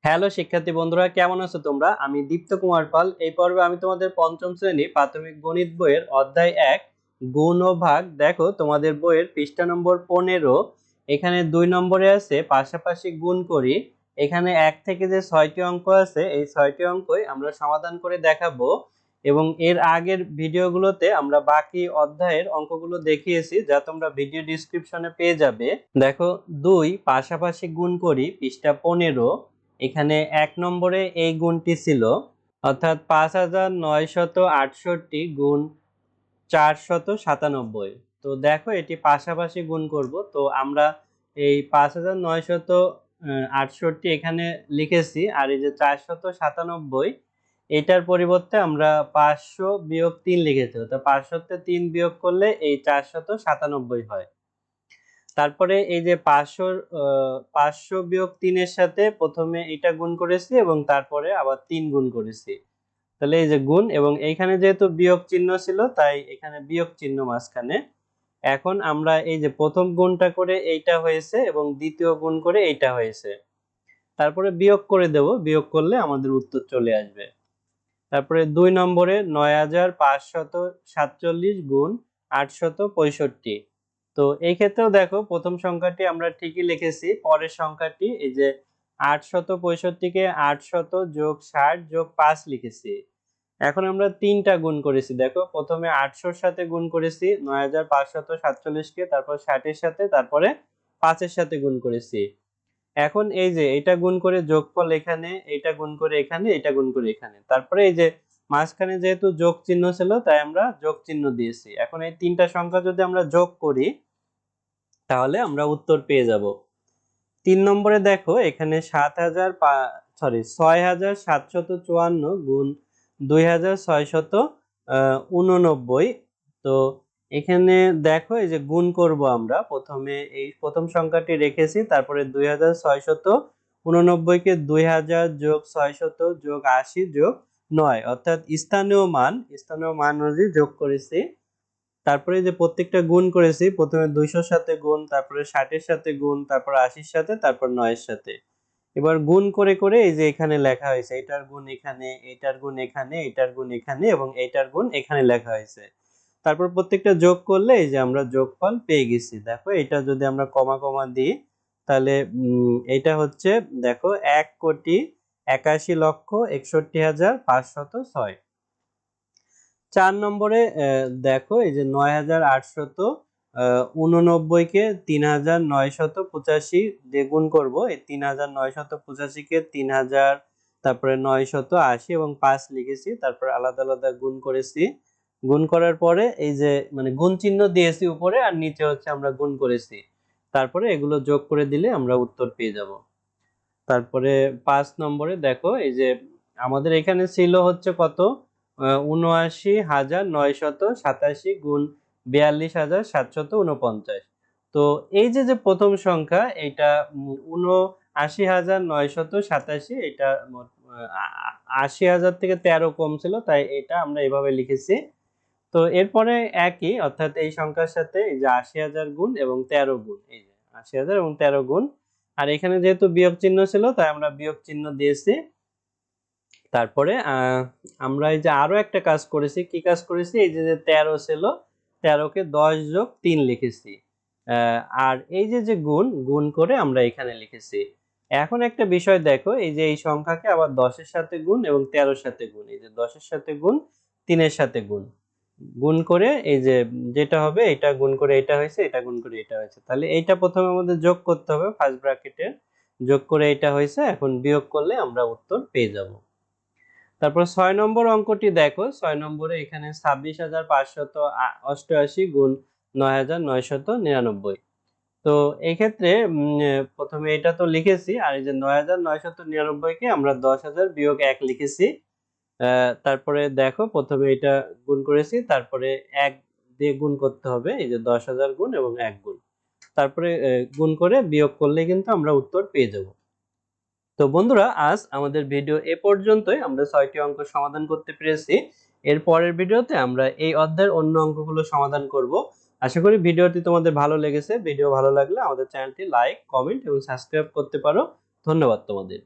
Hello শিক্ষার্থী বন্ধুরা, কেমন আছো তোমরা? আমি দীপ্ত কুমার পাল। এই পর্বে আমি তোমাদের পঞ্চম শ্রেণী প্রাথমিক গণিত বইয়ের অধ্যায় 1 গুণ ও ভাগ। দেখো তোমাদের বইয়ের পৃষ্ঠা নম্বর 15। এখানে 2 নম্বরে আছে পাশাপাশি গুণ করি। এখানে 1 থেকে যে 6টি অঙ্ক আছে এই 6টি অঙ্কই আমরা সমাধান করে দেখাবো, এবং এর আগের ভিডিওগুলোতে আমরা বাকি অধ্যায়ের অঙ্কগুলো দেখিয়েছি, যা তোমরা ভিডিও ডেসক্রিপশনে পেয়ে যাবে। দেখো 2 পাশাপাশি গুণ করি পৃষ্ঠা 15। এখানে 1 নম্বরে এই গুণটি ছিল, অর্থাৎ 5968 গুণ 497। তো দেখো এটি পাশাপাশি গুণ করব। তো আমরা এই 5968 এখানে লিখেছি, আর এই যে 497 এটার পরিবর্তে আমরা 500 বিয়োগ 3 লিখেছি। তো 500 তে 3 বিয়োগ করলে এই 497 হয়। তারপরে এই যে 500 বিয়োগ 3 এর সাথে প্রথমে এটা গুণ করেছি এবং তারপরে আবার 3 গুণ করেছি। তাহলে এই যে গুণ, এবং এইখানে যেহেতু বিয়োগ চিহ্ন ছিল তাই এখানে বিয়োগ চিহ্ন মাঝখানে। এখন আমরা এই যে প্রথম গুণটা করে এইটা হয়েছে এবং দ্বিতীয় গুণ করে এইটা হয়েছে, তারপরে বিয়োগ করে দেব। বিয়োগ করলে আমাদের উত্তর চলে আসবে। তারপরে 2 নম্বরে 9547 গুণ 865। তো এই ক্ষেত্রেও দেখো প্রথম সংখ্যাটি আমরা ঠিকই লিখেছি, পরের সংখ্যাটি এই যে 865 কে 800 যোগ 60 যোগ 5 লিখেছি। এখন আমরা তিনটা গুণ করেছি। দেখো প্রথমে 800 এর সাথে গুণ করেছি 9547 কে, তারপর 60 এর সাথে, তারপরে 5 এর সাথে গুণ করেছি। এখন এই যে এটা গুণ করে যোগফল এখানে, এটা গুণ করে এখানে, এটা গুণ করে এখানে, তারপরে এই যে মাঝখানে যেহেতু যোগ চিহ্ন ছিল তাই আমরা যোগ চিহ্ন দিয়েছি। এখন এই তিনটা সংখ্যা যদি আমরা যোগ করি তাহলে আমরা উত্তর পেয়ে যাব। 3 নম্বরে দেখো এখানে 6754 গুণ 2689। তো এখানে দেখো এই যে গুণ করব আমরা, প্রথমে এই প্রথম সংখ্যাটি রেখেছি, তারপরে 2689 কে 2000 যোগ 600 যোগ 80 যোগ 9, অর্থাৎ স্থানীয় মান অনুযায়ী যোগ করেছি। তারপরে যে প্রত্যেকটা গুণ করেছি, প্রথমে 200 সাথে গুণ, তারপরে 60 এর সাথে গুণ, তারপর 80 এর সাথে, তারপর 9 এর সাথে। এবার গুণ করে করে এই যে এখানে লেখা হয়েছে, এটার গুণ এখানে, এটার গুণ এখানে, এটার গুণ এখানে এবং এটার গুণ এখানে লেখা হয়েছে। তারপর প্রত্যেকটা যোগ করলে এই যে আমরা যোগফল পেয়ে গেছি। দেখো এটা যদি আমরা কমা কমা দিই তাহলে এটা হচ্ছে, দেখো 1,81,61,506। 4 নম্বরে দেখো এই যে 9,889 কে 3,985 দিয়ে গুণ করব। এই 3,985 কে 3,000, তারপরে 980 এবং 5 লিখেছি, তারপরে আলাদা আলাদা গুণ করেছি। গুণ করার পরে এই যে মানে গুণ চিহ্ন দিয়েছি উপরে, আর নিচে হচ্ছে আমরা গুণ করেছি। তারপরে এগুলো যোগ করে দিলে আমরা উত্তর পেয়ে যাব। তারপরে 5 নম্বরে দেখো এই যে আমাদের এখানে ছিল হচ্ছে কত, ৭৯,৯৮৭ গুণ ৪২,৭৪৯। তো এই যে প্রথম সংখ্যা এটা ৭৯,৯৮৭, এটা ৮০,০০০ থেকে 13 কম ছিল, তাই এটা আমরা এভাবে লিখেছি। তো এরপরে একই, অর্থাৎ এই সংখ্যার সাথে এই যে ৮০,০০০ গুণ এবং 13 গুণ, এই যে ৮০,০০০ এবং 13 গুণ, আর এখানে যেহেতু বিয়োগ চিহ্ন ছিল তাই আমরা বিয়োগ চিহ্ন দিয়েছি। তারপরে আমরা এই যে আরো একটা কাজ করেছি। কি কাজ করেছি, এই যে 13 ছিল, 13 কে 10 যোগ 3 লিখেছি। আর এই যে গুণ করে আমরা এখানে লিখেছি। এখন একটা বিষয় দেখো, এই যে এই সংখ্যাকে আবার 10 এর সাথে গুণ এবং 13 এর সাথে গুণ, এই যে 10 এর সাথে গুণ, 3 এর সাথে গুণ করে এই যে যেটা হবে এটা গুণ করে এটা হয়েছে, এটা গুণ করে এটা হয়েছে। তাহলে এইটা প্রথমে আমাদের যোগ করতে হবে ফার্স্ট ব্র্যাকেটে, যোগ করে এটা হয়েছে, এখন বিয়োগ করলে আমরা উত্তর পেয়ে যাব। তারপর 6 নম্বর অঙ্কটি দেখো। 6 নম্বরে এখানে 26,588 গুণ 9,999। তো এই ক্ষেত্রে প্রথমে এটা তো লিখেছি, আর এই যে 9,999 কে আমরা 10,000 বিয়োগ 1 লিখেছি। তারপরে দেখো প্রথমে এটা গুণ করেছি, তারপরে 1 দিয়ে গুণ করতে হবে, এই যে 10,000 গুণ এবং 1 গুণ, তারপরে গুণ করে বিয়োগ করলে কিন্তু আমরা উত্তর পেয়ে যাব। তো বন্ধুরা, আজ আমাদের ভিডিও এ পর্যন্তই। আমরা 6টি অঙ্ক সমাধান করতে পেরেছি। এর পরের ভিডিওতে আমরা এই অধ্যায়ের অন্য অঙ্কগুলো সমাধান করব। আশা করি ভিডিওটি তোমাদের ভালো লেগেছে। ভিডিও ভালো লাগলে আমাদের চ্যানেলটি লাইক, কমেন্ট এবং সাবস্ক্রাইব করতে পারো। ধন্যবাদ তোমাদের।